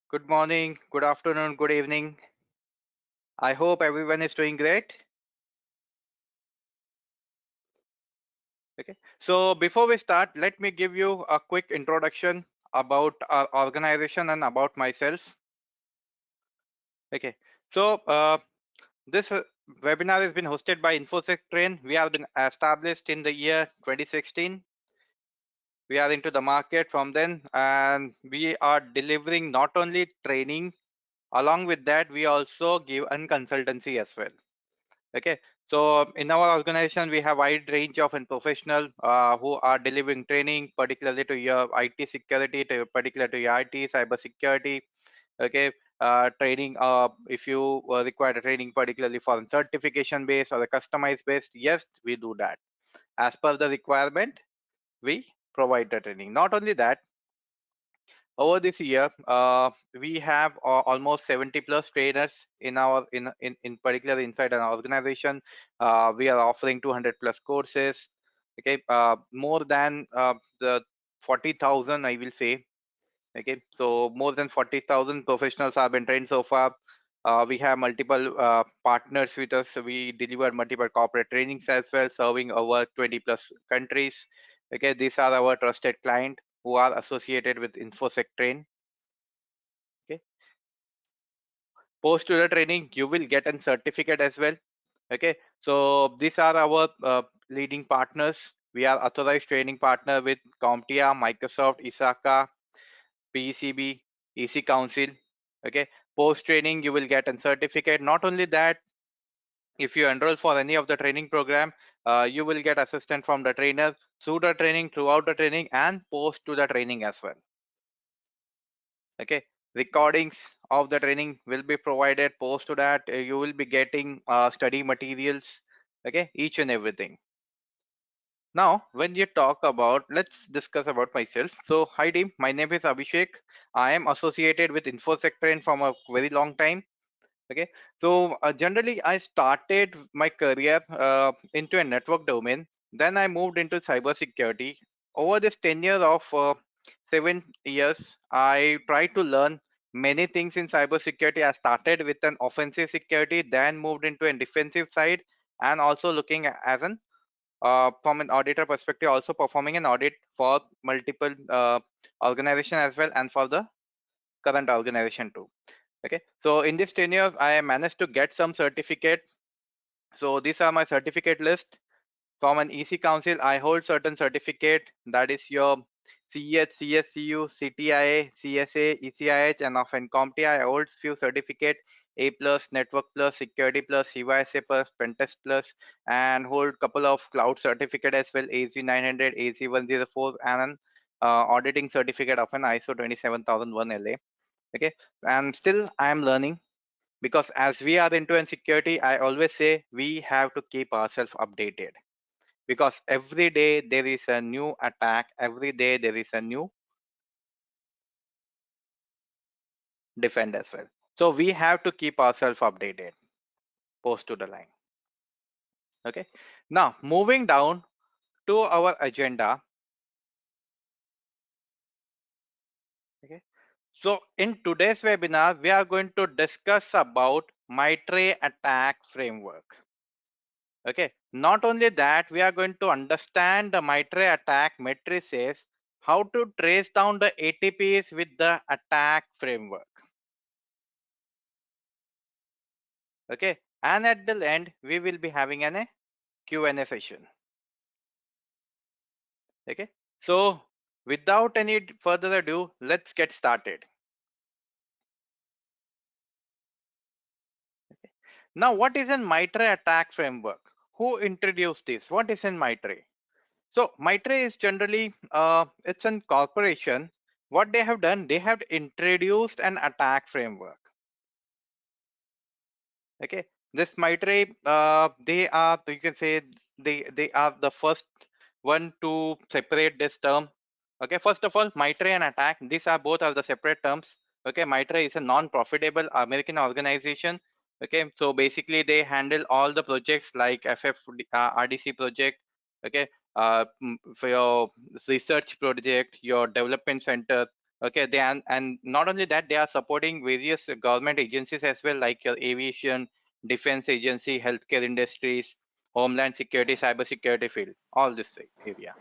Good morning, good afternoon, good evening. I hope everyone is doing great. Okay. So before we start, let me give you a quick introduction about our organization and about myself. Okay. So this webinar has been hosted by InfosecTrain. We have been established in the year 2016. We are into the market from then, and we are delivering not only training. Along with that, we also give an consultancy as well. Okay, so in our organization, we have wide range of and professional who are delivering training, particularly to your IT security, to particular to your IT cyber security. Okay, training. If you require a training, particularly for a certification based or a customized based, yes, we do that as per the requirement. We provide the training. Not only that, over this year, we have almost 70 plus trainers in our in particular inside an organization. We are offering 200 plus courses. Okay, more than the 40,000, I will say. Okay, so more than 40,000 professionals have been trained so far. We have multiple partners with us. We deliver multiple corporate trainings as well, serving over 20 plus countries. Okay, these are our trusted client who are associated with InfosecTrain. Okay, post to the training, you will get a certificate as well. Okay, so these are our leading partners. We are authorized training partner with CompTIA, Microsoft, ISACA, PECB, EC Council. Okay, post training, you will get a certificate. Not only that, if you enroll for any of the training program, you will get assistance from the trainer through the training, throughout the training, and post to the training as well. Okay, recordings of the training will be provided. Post to that, you will be getting study materials. Okay, each and everything. Now when you talk about, let's discuss about myself. So hi team, my name is Abhishek. I am associated with InfosecTrain from a very long time. Okay, so generally I started my career into a network domain. Then I moved into cybersecurity. Over this tenure of 7 years, I tried to learn many things in cybersecurity. I started with an offensive security, then moved into a defensive side, and also looking as an from an auditor perspective, also performing an audit for multiple organization as well, and for the current organization too. Okay, so in this tenure, I managed to get some certificate. So these are my certificate list. From an EC Council, I hold certain certificate, that is your CEH, CSCU, CTIA, CSA, ECIH, and of CompTIA, I hold few certificate, A plus, Network plus, Security plus, CYSA plus, Pentest plus, and hold couple of cloud certificate as well, AZ900, AZ104, and an auditing certificate of an ISO 27001 LA. Okay, and still I am learning, because as we are into security, I always say we have to keep ourselves updated, because every day there is a new attack, every day there is a new defend as well. So we have to keep ourselves updated, post to the line. Okay, now moving down to our agenda. Okay, so in today's webinar we are going to discuss about Mitre attack framework. Okay, not only that, we are going to understand the Mitre attack matrices, how to trace down the ATPs with the attack framework. Okay, and at the end we will be having a Q&A session. Okay, so without any further ado, let's get started. Okay. Now what is in Mitre attack framework? Who introduced this? What is in Mitre? So Mitre is generally it's a corporation. What they have done, they have introduced an attack framework. Okay, this Mitre, they are, you can say, they are the first one to separate this term. Okay, first of all, Mitre and attack, these are both are the separate terms. Okay, Mitre is a non-profitable American organization. Okay, so basically they handle all the projects like RDC project. Okay, for your research project, your development center. Okay, and not only that, they are supporting various government agencies as well, like your aviation, defense agency, healthcare industries, homeland security, cybersecurity field, all this area.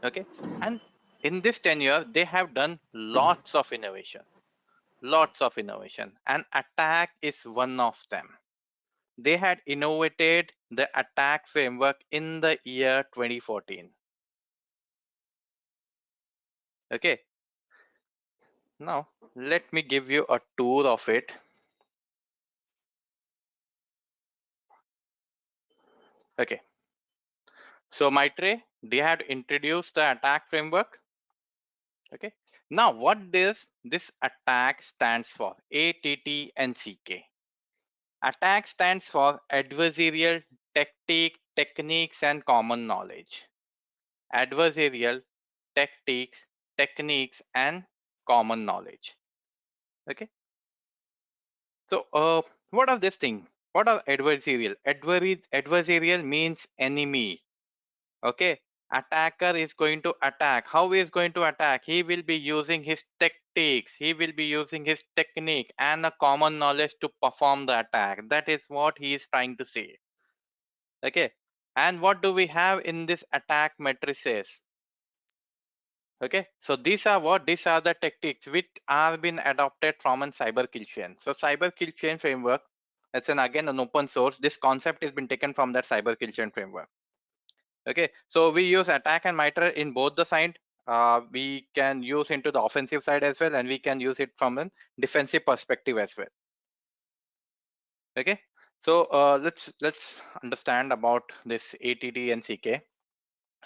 Okay, and in this tenure, they have done lots of innovation, and Attack is one of them. They had innovated the Attack framework in the year 2014. Okay, now let me give you a tour of it. Okay, so Mitre, they had introduced the Attack framework. Okay, now what does this Attack stands for? ATT&CK. Attack stands for adversarial techniques and common knowledge. Adversarial techniques and common knowledge. Okay, so what are this thing? What are adversarial? Adversarial means enemy. Okay, attacker is going to attack. How he is going to attack? He will be using his tactics, he will be using his technique and a common knowledge to perform the attack. That is what he is trying to say. Okay, and what do we have in this attack matrices? Okay, so these are the tactics which are been adopted from a cyber kill chain. So cyber kill chain framework, it's again an open source. This concept has been taken from that cyber kill chain framework. Okay, so we use Attack and Mitre in both the side. We can use into the offensive side as well, and we can use it from a defensive perspective as well. Okay, so let's understand about this ATT&CK.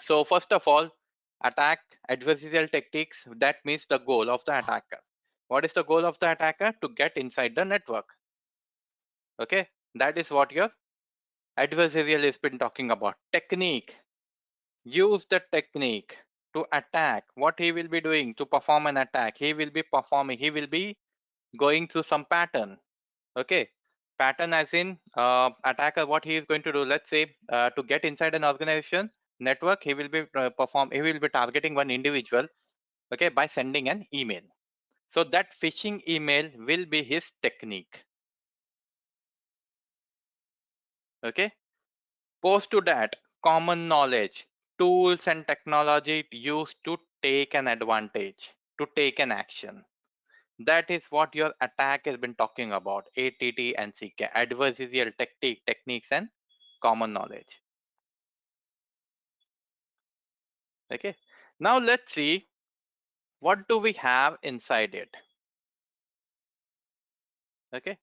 So first of all, attack adversarial tactics. That means the goal of the attacker. What is the goal of the attacker? To get inside the network. Okay, that is what your adversarial has been talking about. Technique. Use the technique to attack. What he will be doing to perform an attack? He will be going through some pattern. Okay, pattern as in attacker. What he is going to do? Let's say to get inside an organization network, he will be he will be targeting one individual. Okay, by sending an email. So that phishing email will be his technique. Okay, post to that, common knowledge, tools and technology used to take an advantage, to take an action. That is what your attack has been talking about. ATT&CK, adversarial techniques and common knowledge. Okay, now let's see what do we have inside it. Okay,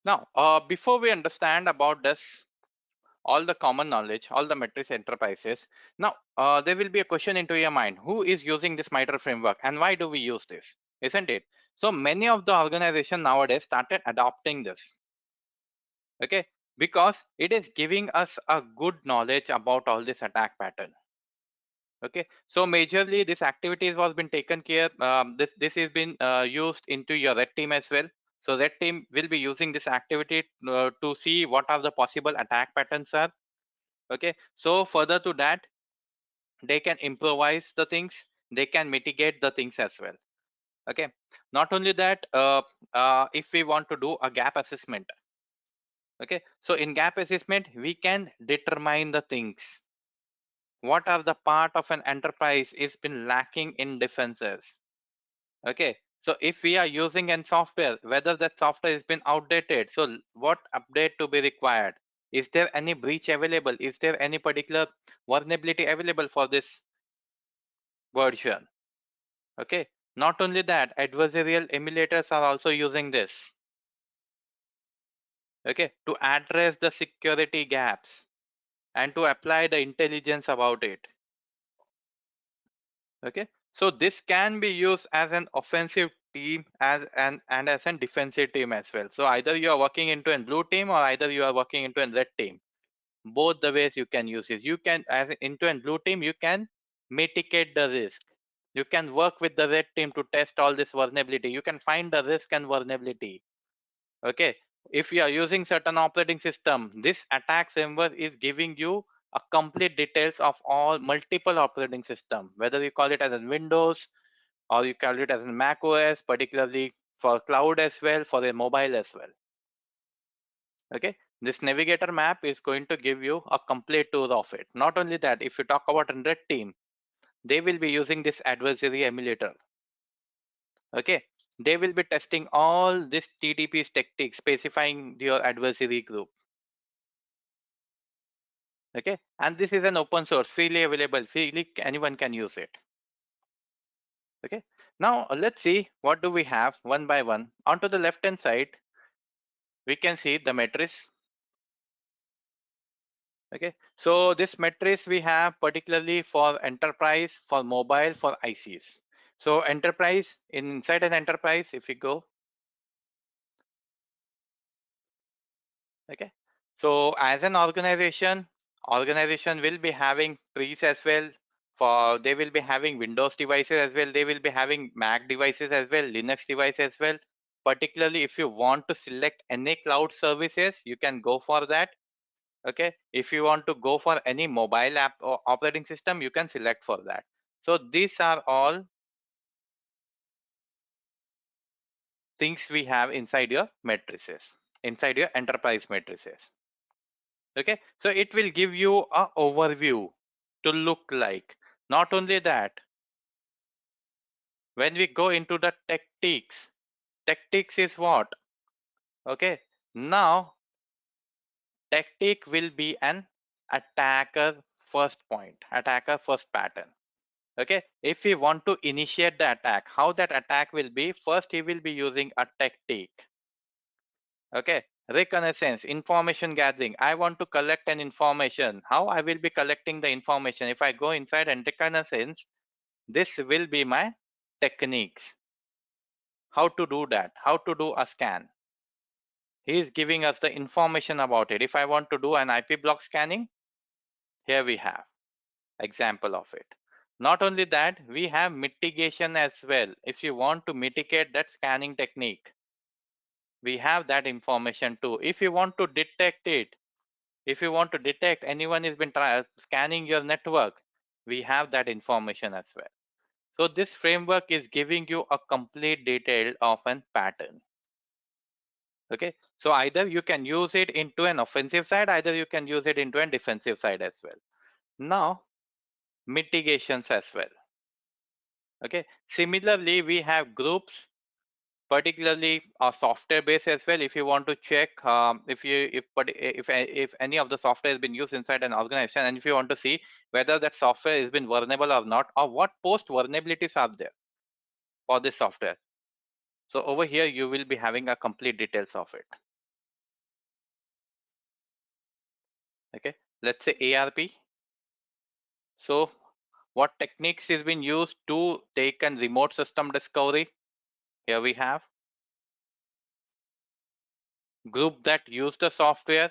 now before we understand about this, all the common knowledge, all the metrics enterprises. Now, there will be a question into your mind: who is using this Mitre framework, and why do we use this? Isn't it? So many of the organizations nowadays started adopting this. Okay, because it is giving us a good knowledge about all this attack pattern. Okay, so majorly this activities was been taken care. This has been used into your red team as well. So red team will be using this activity to see what are the possible attack patterns are. Okay, so further to that, they can improvise the things, they can mitigate the things as well. Okay, not only that, if we want to do a gap assessment. Okay, so in gap assessment we can determine the things, what are the part of an enterprise is been lacking in defenses. Okay, so if we are using an software, whether that software has been outdated, so what update to be required? Is there any breach available? Is there any particular vulnerability available for this version? Okay, not only that, adversarial emulators are also using this. Okay, to address the security gaps and to apply the intelligence about it. Okay, so this can be used as an offensive team and as a defensive team as well. So either you are working into a blue team or either you are working into a red team. Both the ways you can use it. You can, as into a blue team, you can mitigate the risk. You can work with the red team to test all this vulnerability. You can find the risk and vulnerability. Okay, if you are using certain operating system, this attack framework is giving you a complete details of all multiple operating system, whether you call it as a Windows or you call it as a Mac OS, particularly for cloud as well, for a mobile as well. Okay, this navigator map is going to give you a complete tour of it. Not only that, if you talk about red team, they will be using this adversary emulator. Okay, they will be testing all this TTP tactics, specifying your adversary group. Okay, and this is an open source, freely available, freely anyone can use it. Okay, now let's see what do we have one by one. Onto the left hand side, we can see the matrix. Okay, so this matrix we have particularly for enterprise, for mobile, for ICs. So enterprise, inside an enterprise, if you go, okay, so as an organization will be having trees as well. For they will be having Windows devices as well, they will be having Mac devices as well, Linux devices as well. Particularly if you want to select any cloud services, you can go for that. Okay, if you want to go for any mobile app or operating system, you can select for that. So these are all things we have inside your matrices, inside your enterprise matrices. Okay, so it will give you a overview to look like. Not only that, when we go into the tactics is what? Okay, now tactic will be an attacker first point, attacker first pattern. Okay, if we want to initiate the attack, how that attack will be? First he will be using a tactic. Okay, reconnaissance, information gathering. I want to collect an information. How I will be collecting the information? If I go inside and reconnaissance, this will be my techniques. How to do that? How to do a scan? He is giving us the information about it. If I want to do an IP block scanning, here we have example of it. Not only that, we have mitigation as well. If you want to mitigate that scanning technique, we have that information too. If you want to detect it, if you want to detect anyone has been scanning your network, we have that information as well. So this framework is giving you a complete detail of an pattern. Okay, so either you can use it into an offensive side, either you can use it into a defensive side as well. Now mitigations as well. Okay, similarly we have groups, particularly software based as well. If you want to check if any of the software has been used inside an organization, and if you want to see whether that software has been vulnerable or not, or what post vulnerabilities are there for this software. So over here you will be having a complete details of it. Okay, let's say ARP. So what techniques is been used to take a remote system discovery? Here we have group that use the software.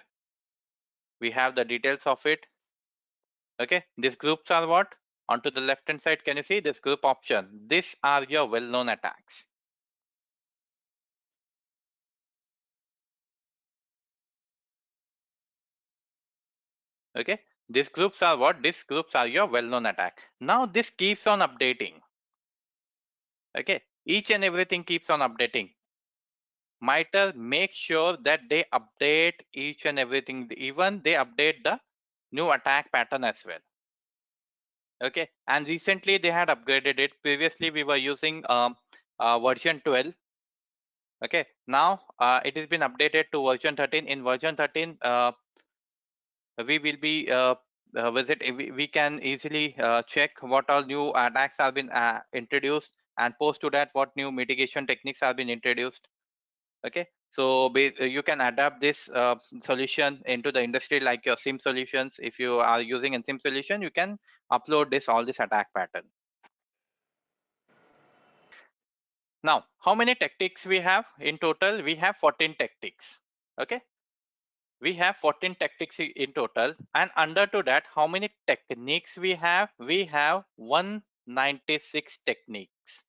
We have the details of it. Okay, these groups are what? Onto the left hand side, can you see this group option? These are your well-known attacks. Okay, these groups are what? These groups are your well-known attack. Now this keeps on updating. Okay, each and everything keeps on updating. Mitre make sure that they update each and everything, even they update the new attack pattern as well. Okay, and recently they had upgraded it. Previously we were using version 12. Okay, now it has been updated to version 13. In version 13 we will be we can easily check what all new attacks have been introduced, and post to that what new mitigation techniques have been introduced. Okay, so you can adapt this solution into the industry, like your sim solutions. If you are using a sim solution, you can upload this all this attack pattern. Now how many tactics we have in total? We have 14 tactics. Okay, we have 14 tactics in total, and under to that how many techniques we have? We have 196 techniques,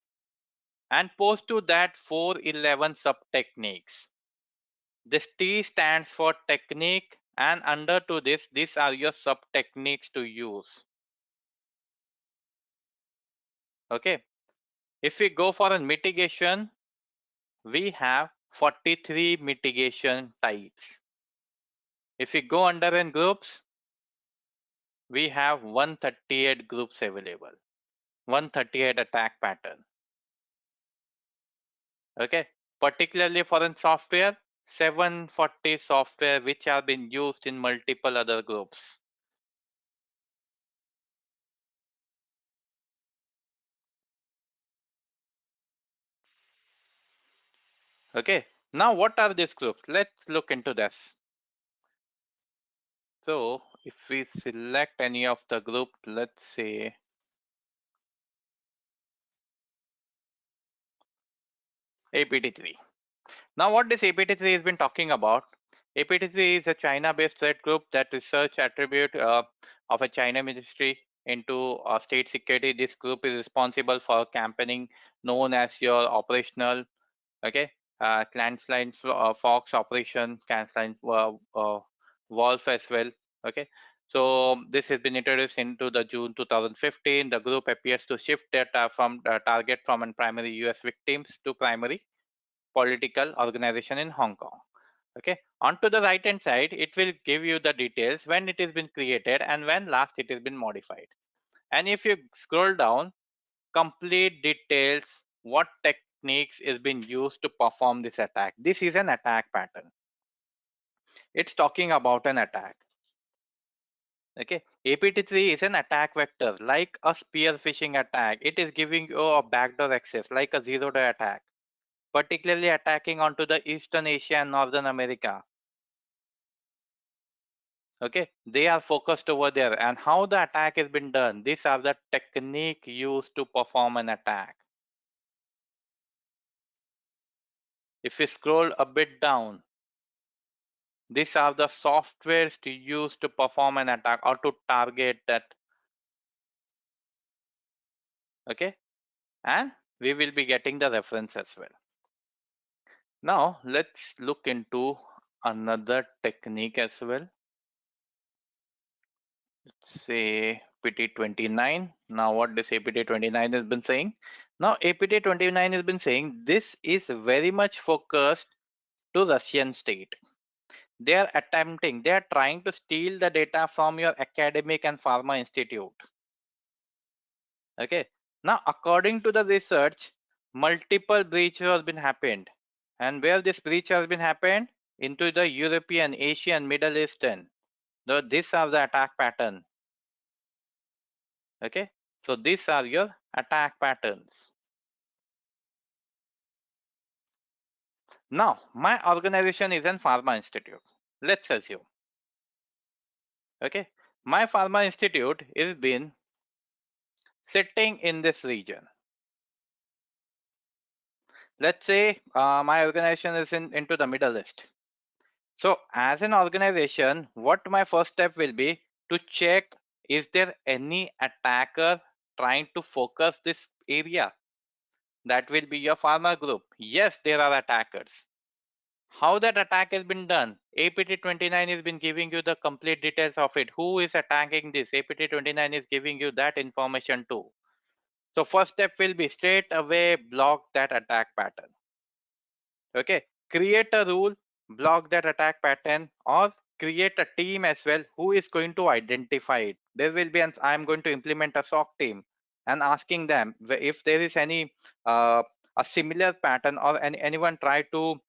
and post to that 411 sub techniques. This T stands for technique, and under to this, these are your sub techniques to use. Okay. If we go for a mitigation, we have 43 mitigation types. If we go under in groups, we have 138 groups available, 138 attack pattern. Okay, particularly for in software, 740 software which have been used in multiple other groups. Okay, now what are these groups? Let's look into this. So if we select any of the group, let's say APT3. Now what this APT3 has been talking about, APT3 is a China-based threat group that research attribute of a China ministry into state security. This group is responsible for campaigning known as your operational, okay, Clansline Fox operation, Clansline Wolf as well, okay. So this has been introduced into the June 2015. The group appears to shift data from target from primary US victims to primary political organization in Hong Kong. Okay, onto the right hand side, it will give you the details when it has been created and when last it has been modified. And if you scroll down, complete details what techniques is being used to perform this attack. This is an attack pattern. It's talking about an attack. Okay, APT3 is an attack vector like a spear phishing attack. It is giving you a backdoor access like a zero-day attack, particularly attacking onto the Eastern Asia and Northern America. Okay, they are focused over there, and how the attack has been done, these are the technique used to perform an attack. If we scroll a bit down, these are the softwares to use to perform an attack or to target that. Okay, and we will be getting the reference as well. Now let's look into another technique as well. Let's say APT29. Now what this APT29 has been saying? Now APT29 has been saying this is very much focused to Russian state. They are attempting, they are trying to steal the data from your academic and pharma institute. Okay. Now according to the research, multiple breaches have been happened. And where this breach has been happened? Into the European, Asian, Middle Eastern. These are the attack pattern. Okay. So these are your attack patterns. Now, my organization is an pharma institute. Let's assume. Okay. My pharma institute is been sitting in this region. Let's say my organization is into the Middle East. So as an organization, what my first step will be to check, is there any attacker trying to focus this area? That will be your pharma group. Yes, there are attackers. How that attack has been done? APT29 has been giving you the complete details of it. Who is attacking this? APT29 is giving you that information too. So first step will be straight away block that attack pattern. Okay, create a rule, block that attack pattern, or create a team as well who is going to identify it. There will be I'm going to implement a SOC team and asking them if there is any a similar pattern or anyone try to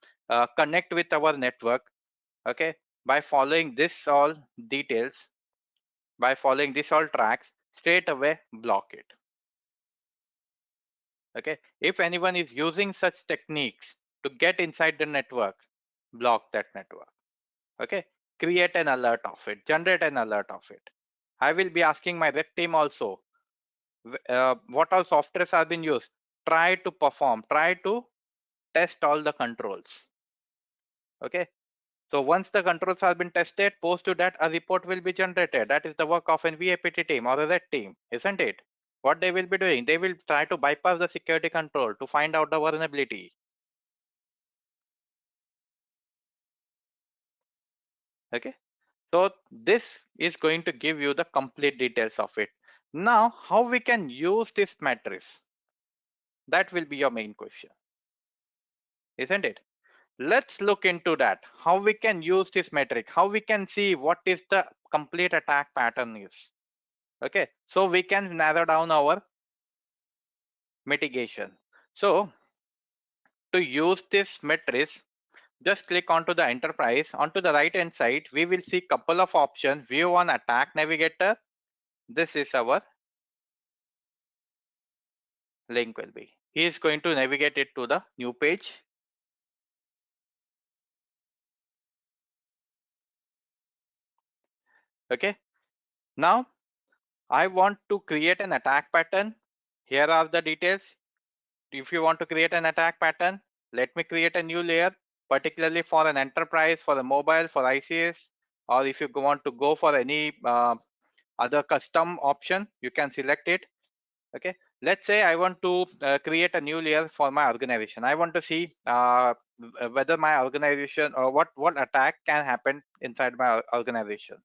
connect with our network. Okay, by following this all details, by following this all tracks, straight away block it. Okay, if anyone is using such techniques to get inside the network, block that network. Okay, create an alert of it, generate an alert of it. I will be asking my red team also what all softwares have been used. Try to perform, try to test all the controls. Okay, so once the controls have been tested, post to that a report will be generated. That is the work of an VAPT team or a red team, isn't it? What they will be doing, they will try to bypass the security control to find out the vulnerability. Okay, so this is going to give you the complete details of it. Now, how we can use this matrix? That will be your main question, isn't it? Let's look into that. How we can use this metric, how we can see what is the complete attack pattern is. Okay, so we can narrow down our mitigation. So to use this matrix, just click onto the enterprise. Onto the right hand side, we will see couple of options. View on attack navigator. This is our link will be. He is going to navigate it to the new page. Okay, now I want to create an attack pattern. Here are the details. If you want to create an attack pattern, let me create a new layer, particularly for an enterprise, for a mobile, for ICS, or if you want to go for any other custom option, you can select it. Okay, let's say I want to create a new layer for my organization. I want to see whether my organization or what attack can happen inside my organization.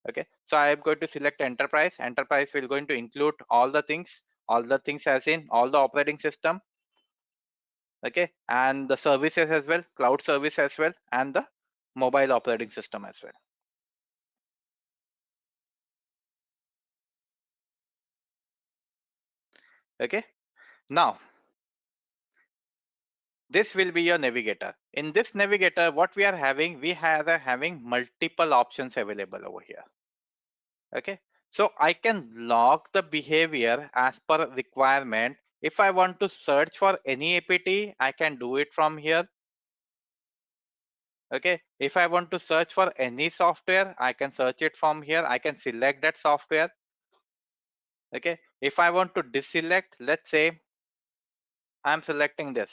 Okay, so I am going to select enterprise. Enterprise will going to include all the things as in all the operating system. Okay, and the services as well, cloud service as well, and the mobile operating system as well. Okay, now this will be your navigator. In this navigator, what we are having, we are having multiple options available over here. Okay, so I can log the behavior as per requirement. If I want to search for any APT, I can do it from here. Okay, if I want to search for any software, I can search it from here. I can select that software. Okay, if I want to deselect, let's say I'm selecting this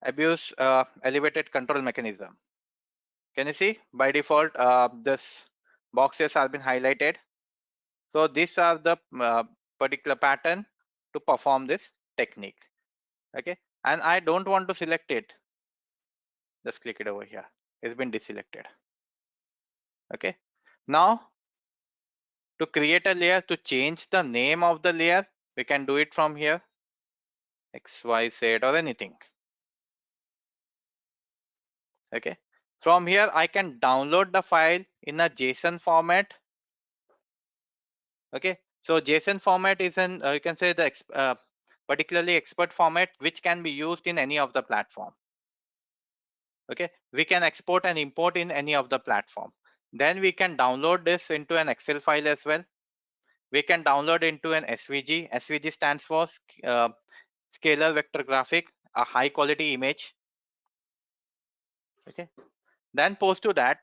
abuse elevated control mechanism. Can you see by default this boxes have been highlighted? So these are the particular pattern to perform this technique. Okay, and I don't want to select it. Just click it over here. It's been deselected. Okay, now to create a layer, to change the name of the layer, we can do it from here, XYZ or anything. Okay, from here I can download the file in a JSON format. Okay, so JSON format is an you can say the particularly expert format which can be used in any of the platform. Okay, we can export and import in any of the platform. Then we can download this into an Excel file as well. We can download into an SVG. SVG stands for scalar vector graphic, a high quality image. Okay, then post to that,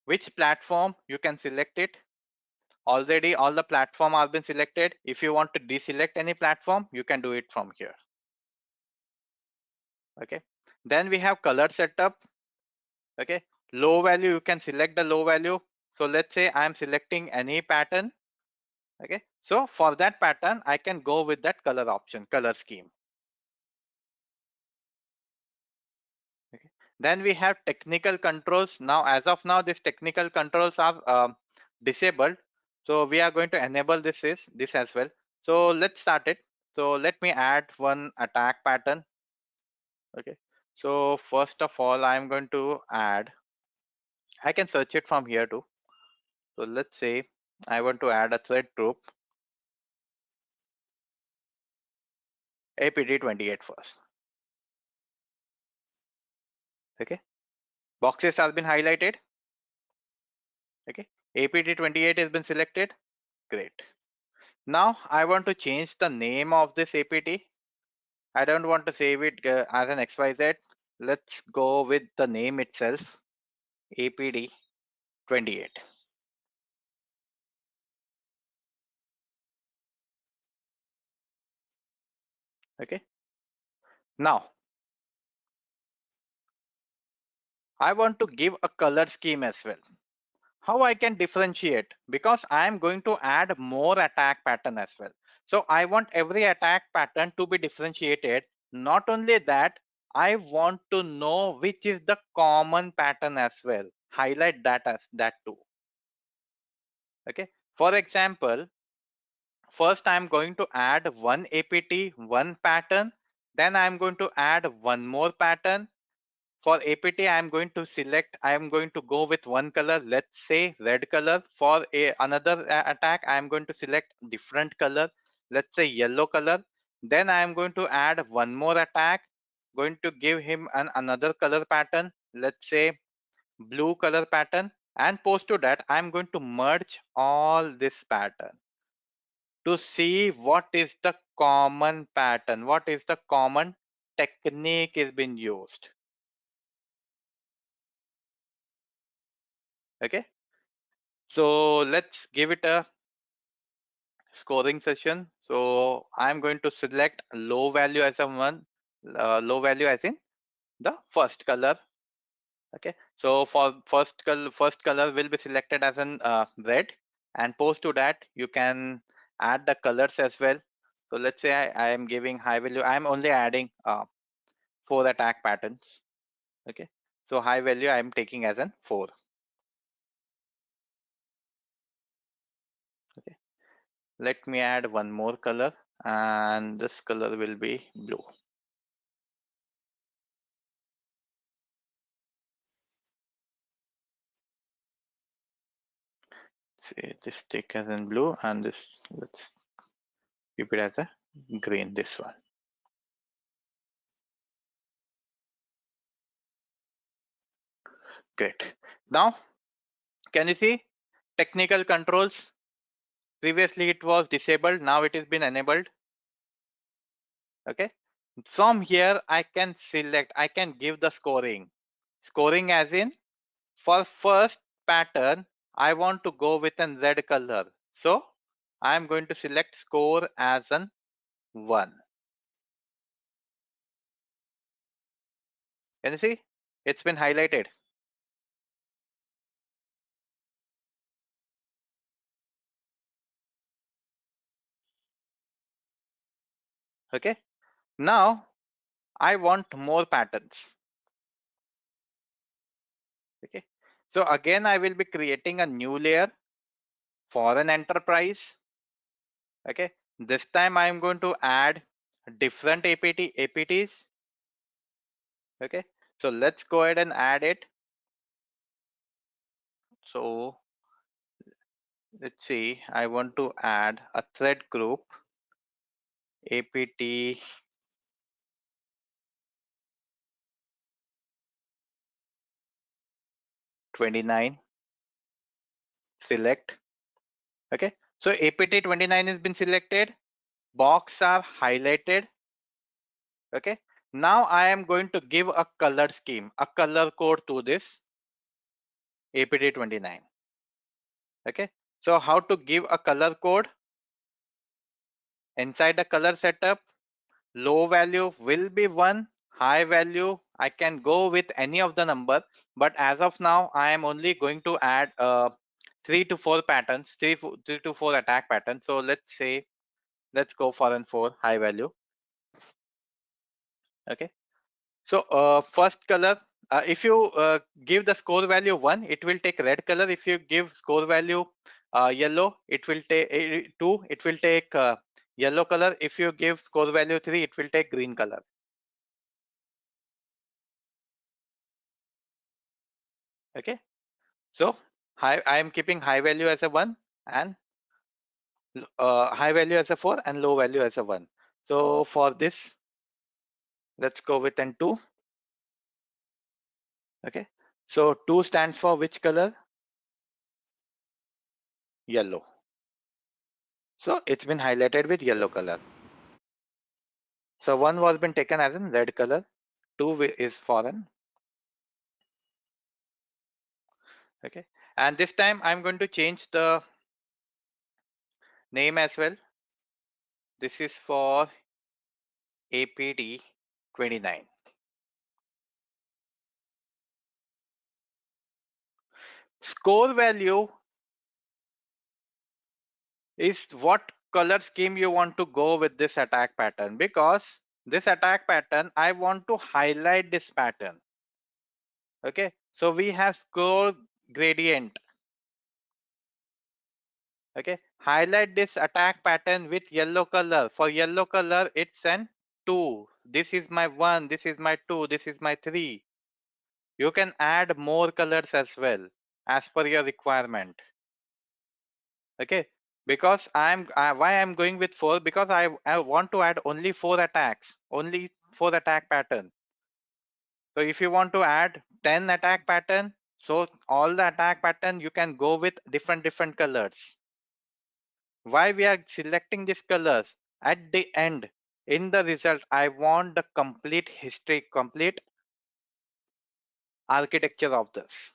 which platform you can select it. Already all the platform have been selected. If you want to deselect any platform, you can do it from here. Okay, then we have color setup. Okay, low value, you can select the low value. So let's say I am selecting any pattern. Okay, so for that pattern I can go with that color option, color scheme. Okay, then we have technical controls. Now as of now these technical controls are disabled, so we are going to enable this as well. So let's start it. So let me add one attack pattern. Okay, so first of all I'm going to add, I can search it from here too. So let's say I want to add a threat group APT 28 first. Okay, boxes have been highlighted. Okay, APT 28 has been selected. Great. Now I want to change the name of this APT. I don't want to save it as an XYZ. Let's go with the name itself, APT 28. Okay, now I want to give a color scheme as well. How I can differentiate, because I am going to add more attack pattern as well. So I want every attack pattern to be differentiated. Not only that, I want to know which is the common pattern as well. Highlight that as that too. Okay. For example, first I'm going to add one APT, one pattern. Then I'm going to add one more pattern. For APT, I'm going to select, I'm going to go with one color, let's say red color. For another attack, I'm going to select different color, let's say yellow color. Then I'm going to add one more attack, going to give him another color pattern, let's say blue color pattern. And post to that, I'm going to merge all this pattern to see what is the common pattern, what is the common technique is being used. Okay. So let's give it a scoring session. So I'm going to select low value as a one, low value as in the first color. Okay. So for first color will be selected as an red, and post to that you can add the colors as well. So let's say I am giving high value. I'm only adding 4 attack patterns. Okay. So high value I am taking as an 4. Okay. Let me add one more color, and this color will be blue. Say this take as in blue, and this let's keep it as a green, this one. Great. Now can you see technical controls? Previously it was disabled, now it has been enabled. Okay. From here I can select, I can give the scoring. Scoring as in, for first pattern I want to go with a red color, so I am going to select score as an 1. Can you see? It's been highlighted. Okay. Now I want more patterns. Okay. So again, I will be creating a new layer for an enterprise. Okay. This time I am going to add different APTs. Okay. So let's go ahead and add it. So let's see, I want to add a thread group APT 29. Select. Okay. So APT 29 has been selected. Box are highlighted. Okay. Now I am going to give a color scheme, a color code to this APT 29. Okay. So how to give a color code? Inside the color setup, low value will be 1, high value I can go with any of the number, but as of now I am only going to add 3 to 4 patterns, 3 to 4 attack patterns. So let's say, let's go for an 4 high value. Okay. So first color, if you give the score value 1, it will take red color. If you give score value yellow, it will take 2, it will take yellow color. If you give score value 3, it will take green color. Okay. So I am keeping high value as a 1 and high value as a 4 and low value as a 1. So for this, let's go with an 2. Okay. So 2 stands for which color? Yellow. So it's been highlighted with yellow color. So 1 was been taken as in red color, 2 is foreign. Okay. And this time I'm going to change the name as well. This is for APT 29. Score value is what color scheme you want to go with this attack pattern, because this attack pattern, I want to highlight this pattern. Okay, so we have scroll gradient. Okay, highlight this attack pattern with yellow color. For yellow color, it's an 2. This is my 1, this is my 2, this is my 3. You can add more colors as well as per your requirement. Okay, because why I'm going with 4, because I want to add only 4 attacks, only 4 attack pattern. So if you want to add 10 attack pattern, so all the attack pattern you can go with different colors. Why we are selecting these colors? At the end, in the result, I want the complete history, complete architecture of this.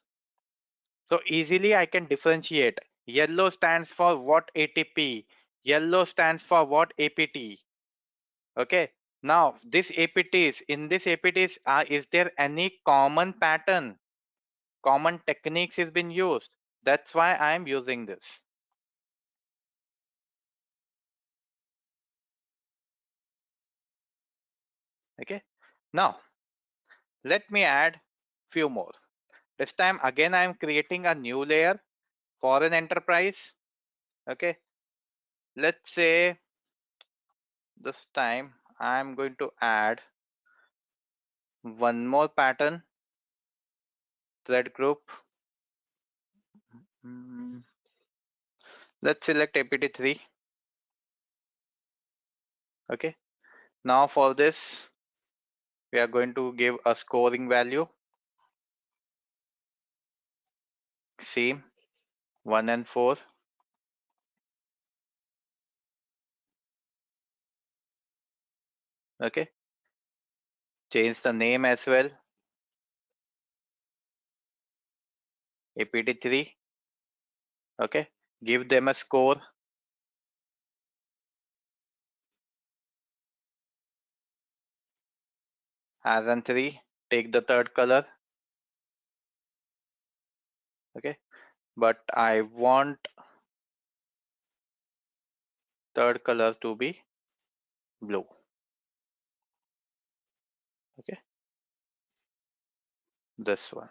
So easily I can differentiate. Yellow stands for what ATP, yellow stands for what APT. Okay. Now this APTs, in this APTs, is there any common pattern? Common techniques is been used. That's why I am using this. Okay. Now let me add few more. This time again I am creating a new layer for an enterprise. Okay. Let's say this time I am going to add one more pattern, thread group. Let's select APT3. Okay. Now for this, we are going to give a scoring value. Same 1 and 4. Okay. Change the name as well. APT3. Okay. Give them a score. As an 3. Take the third color. Okay. But I want third color to be blue. Okay. This one.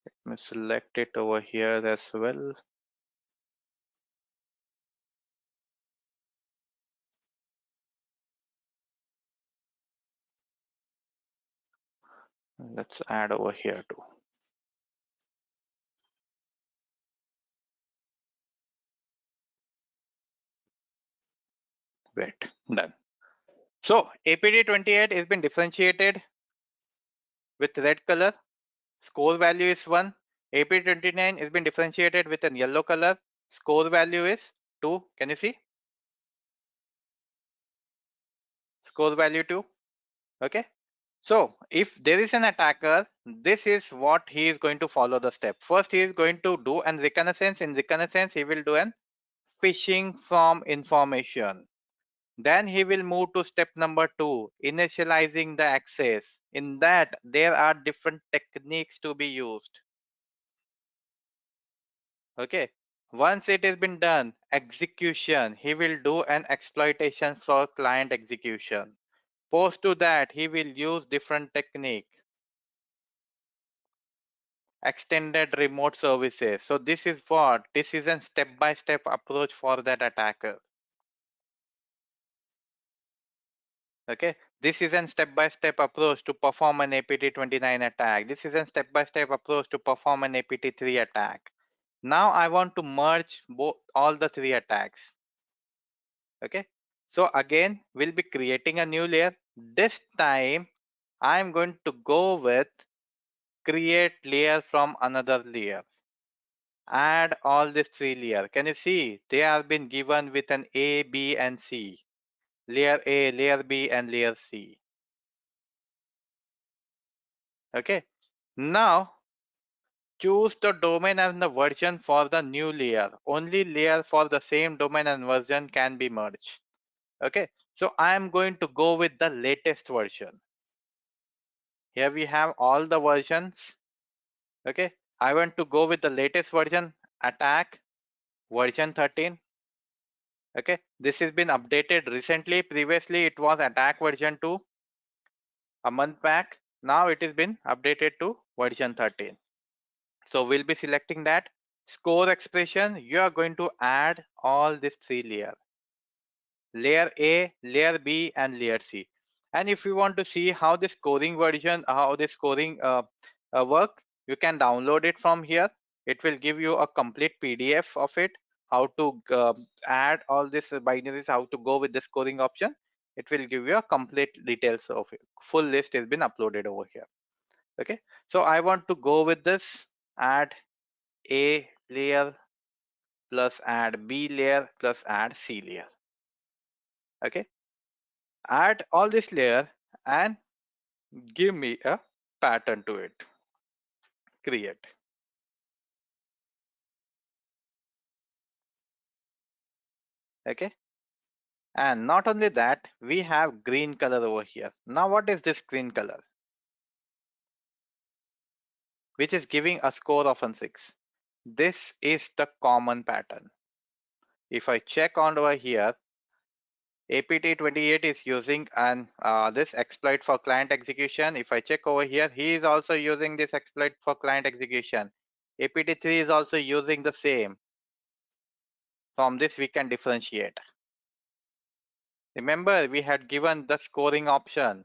Let me select it over here as well. Let's add over here too. Wait, done. So APT28 has been differentiated with red color. Score value is 1. APT29 has been differentiated with a yellow color. Score value is 2. Can you see? Score value 2. Okay. So if there is an attacker, this is what he is going to follow the step. First, he is going to do an reconnaissance. In reconnaissance, he will do an phishing from information. Then he will move to step number 2, initializing the access. In that, there are different techniques to be used. Okay. Once it has been done, execution, he will do an exploitation for client execution. Post to that, he will use different technique. Extended remote services. So this is what? This is a step-by-step approach for that attacker. Okay, this is a step-by-step approach to perform an APT29 attack. This is a step-by-step approach to perform an APT3 attack. Now I want to merge both all the 3 attacks. Okay, so again we'll be creating a new layer. This time I'm going to go with create layer from another layer. Add all these 3 layers. Can you see they have been given with an A, B and C. Layer A, layer B and layer C. Okay, now choose the domain and the version for the new layer. Only layer for the same domain and version can be merged. Okay, so I am going to go with the latest version. Here we have all the versions. Okay, I want to go with the latest version, attack version 13. Okay, this has been updated recently. Previously it was attack version 2 a month back. Now it has been updated to version 13. So we'll be selecting that score expression. You are going to add all these three layers: layer A, layer B, and layer C. And if you want to see how the scoring version, how the scoring work, you can download it from here. It will give you a complete PDF of it, how to add all these binaries, how to go with the scoring option. It will give you a complete details of it. Full list has been uploaded over here. Okay, so I want to go with this: add A layer plus add B layer plus add C layer. Okay, add all this layer and give me a pattern to it. Create. Okay, and not only that, we have green color over here. Now what is this green color, which is giving a score of 6? This is the common pattern. If I check on over here, APT 28 is using an this exploit for client execution. If I check over here, he is also using this exploit for client execution. APT 3 is also using the same. From this we can differentiate. Remember, we had given the scoring option.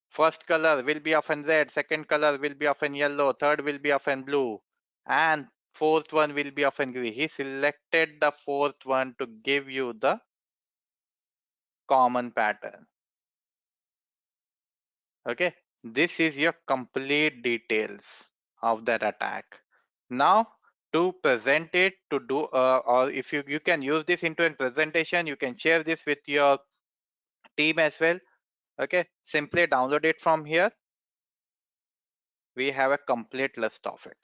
First color will be of an red, second color will be of an yellow, third will be of an blue, and fourth one will be of an green. He selected the fourth one to give you the common pattern. Okay, this is your complete details of that attack. Now to present it, to do or if you can use this into a presentation, you can share this with your team as well. Okay, simply download it from here. We have a complete list of it.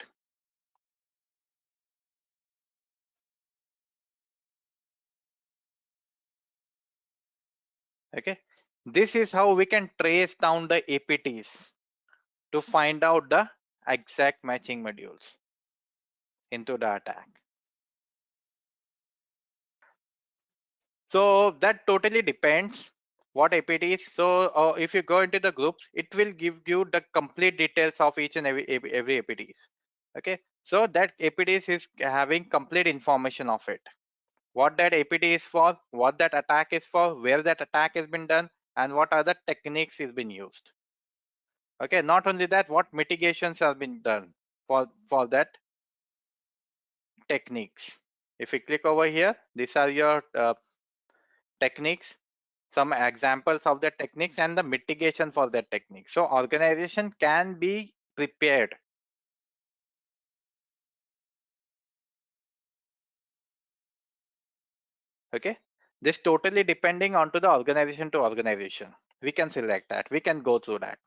Okay, this is how we can trace down the APTs to find out the exact matching modules into the attack. So that totally depends what APT is. So if you go into the groups, it will give you the complete details of each and every APTs. Okay, so that APTs is having complete information of it. What that APT is for, what that attack is for, where that attack has been done, and what other techniques is been used. Okay, not only that, what mitigations have been done for that techniques. If you click over here, these are your techniques, some examples of the techniques and the mitigation for that technique. So organization can be prepared. Okay, this totally depending on to the organization to organization. We can select that, we can go through that.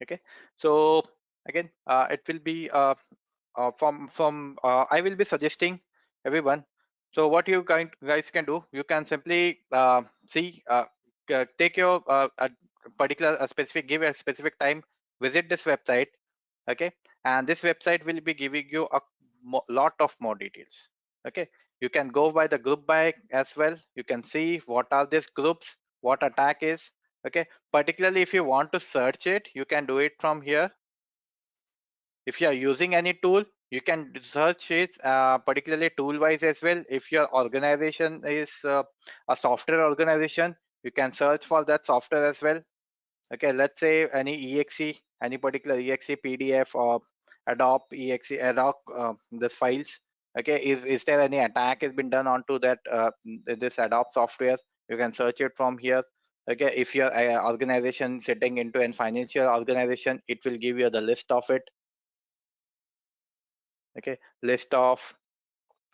Okay, so again it will be from I will be suggesting everyone. So what you guys can do, you can simply see take your a particular a specific, give a specific time, visit this website. Okay, and this website will be giving you a lot of more details. Okay, you can go by the group by as well. You can see what are these groups, what attack is. Okay, particularly if you want to search it, you can do it from here. If you are using any tool, you can search it particularly tool wise as well. If your organization is a software organization, you can search for that software as well. Okay, let's say any exe, any particular exe PDF or adopt this files. Okay, is there any attack has been done onto that this adopt software? You can search it from here. Okay, if your organization sitting into a financial organization, it will give you the list of it. Okay, list of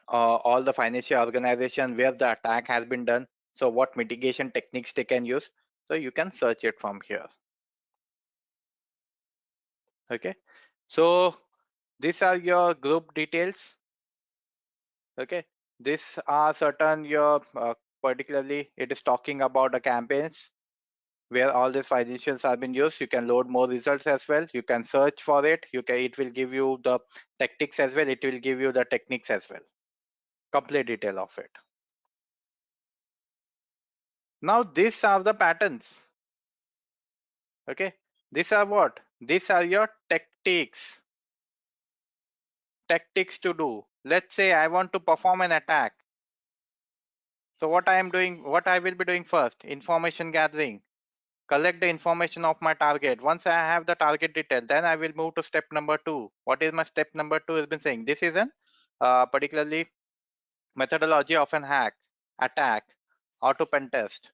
all the financial organization where the attack has been done, so what mitigation techniques they can use, so you can search it from here. Okay, so these are your group details. Okay, these are certain your particularly it is talking about the campaigns. where all these financials have been used. You can load more results as well. You can search for it. It will give you the tactics as well. It will give you the techniques as well. Complete detail of it. Now these are the patterns. Okay. These are what? These are your tactics. Tactics to do. Let's say I want to perform an attack. So what I will be doing first, information gathering. Collect the information of my target. Once I have the target detail, then I will move to step number 2. What is my step number 2 has been saying? This is an particularly methodology of an hack, attack, or to pen test.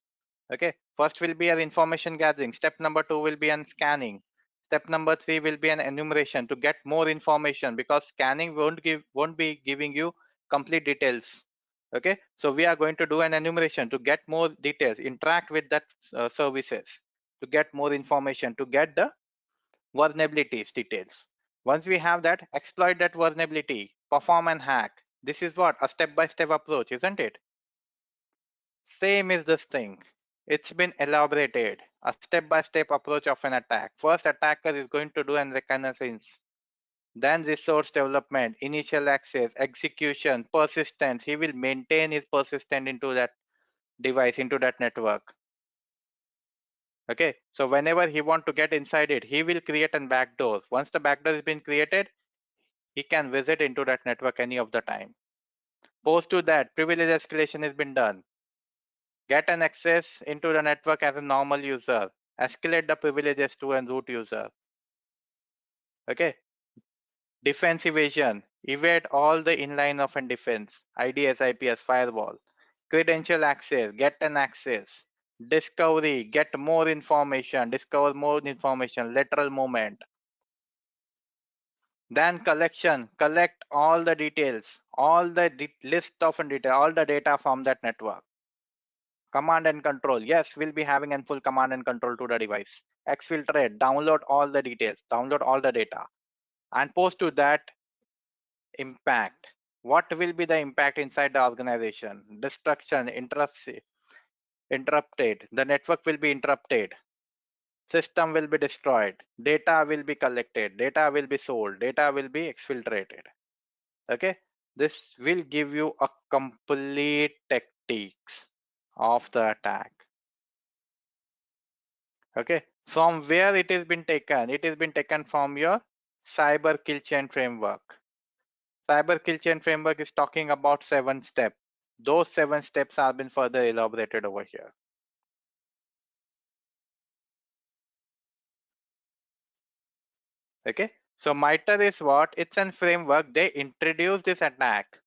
Okay, first will be an information gathering. Step number 2 will be an scanning. Step number 3 will be an enumeration to get more information, because scanning won't be giving you complete details. Okay, so we are going to do an enumeration to get more details, interact with that services to get more information, to get the vulnerabilities details. Once we have that, exploit that vulnerability, perform and hack. This is what a step-by-step approach, isn't it? Same is this thing. It's been elaborated. A step-by-step approach of an attack. First, attacker is going to do an reconnaissance. Then resource development, initial access, execution, persistence. He will maintain his persistence into that device, into that network. Okay, so whenever he want to get inside it, he will create a backdoor. Once the backdoor has been created, he can visit into that network any of the time. Post to that, privilege escalation has been done. Get an access into the network as a normal user. Escalate the privileges to a root user. Okay. Defense evasion. Evade all the inline of a defense. IDS, IPS, firewall. Credential access. Get an access. Discovery. Get more information. Discover more information. Lateral movement. Then collection. Collect all the details. All the list of data. All the data from that network. Command and control. Yes, we'll be having a full command and control to the device. Exfiltrate. Download all the details. Download all the data. And post to that impact. What will be the impact inside the organization? Destruction, interrupted. The network will be interrupted. System will be destroyed. Data will be collected. Data will be sold. Data will be exfiltrated. Okay. This will give you a complete tactics of the attack. Okay. From where it has been taken? It has been taken from your cyber kill chain framework. Cyber kill chain framework is talking about 7 steps. Those 7 steps have been further elaborated over here. Okay. So Mitre is what? It's a framework. They introduced this attack.